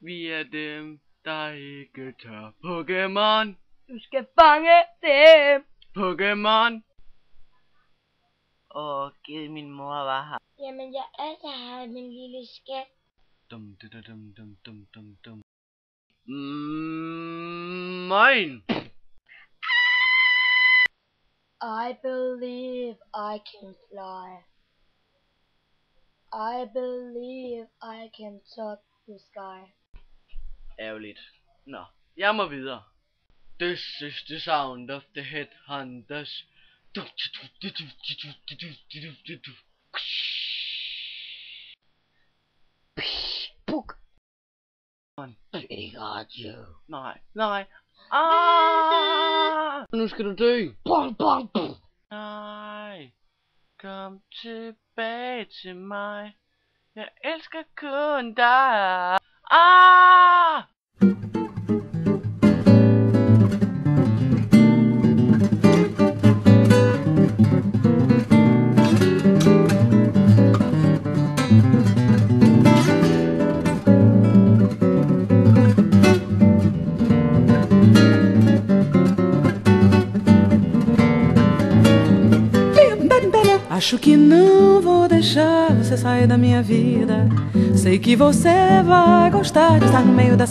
Vi er dem, der ikke tør. Pokémon. Du skal fange dem. Pokémon. Gid min mor var her. Jamen, jeg er altså her, min lille skat. Dum dum dum dum dum dum dum. Mine. I believe I can fly. I believe I can touch the sky. Ærgerligt. Nå, jeg må videre. This is the sound of the headhunters. Puk. Pikachu. Nej. Nu skal du dø. Nej. Kom tilbage til mig. Jeg elsker kun dig. Acho que não vou deixar você sair da minha vida. Sei que você vai gostar de estar no meio dessa